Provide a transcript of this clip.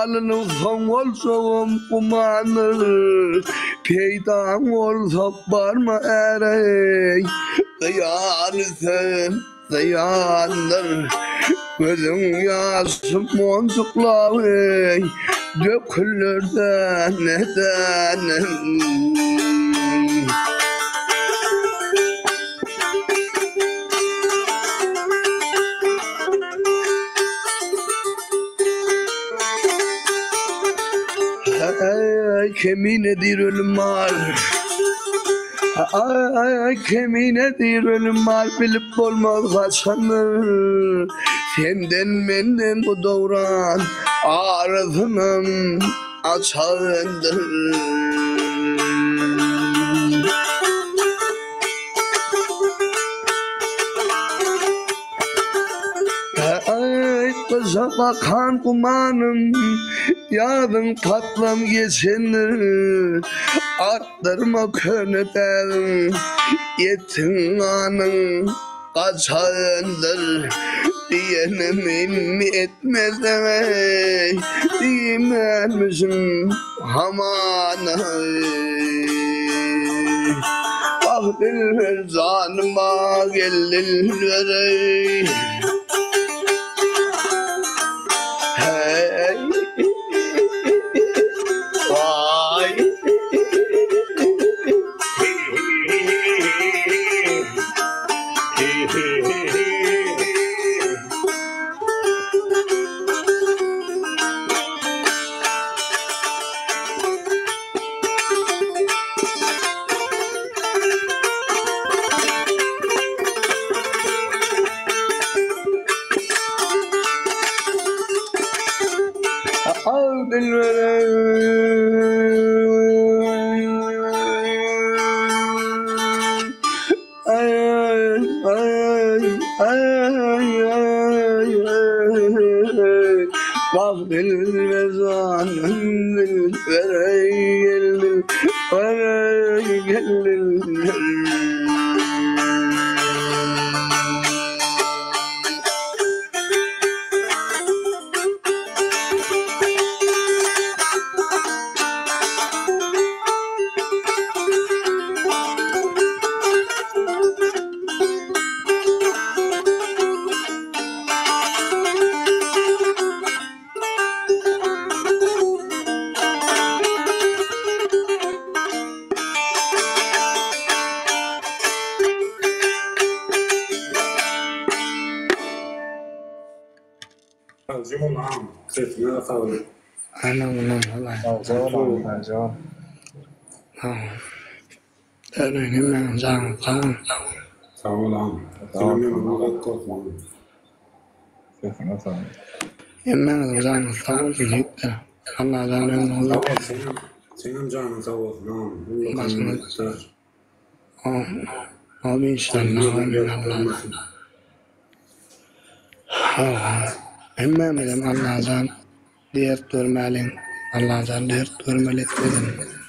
alının son olsam kumanır peydan olsa barma erey dayanırsın dayanır gözün yaşı montuklağı dökülür de neden keminedir ölüm var. Keminedir ölüm var. Bilip olmaz kaçanır. Senden benden bu doğran arasının açarındır. Kıza bakan kumanım yarın patlam geçenir arttırma könüden yetin anın kaçağındır diyenim etmez demek diyemezmişim hamanı ah dilver zanıma gelin verey Emmen canı sağ olsun gitti. Allah'dan memnun oldum. Senin canın sağ olsun. Amin inşallah. Emmen dedim Allah'dan dert görmelin. Allah'dan dert görmelik dedim.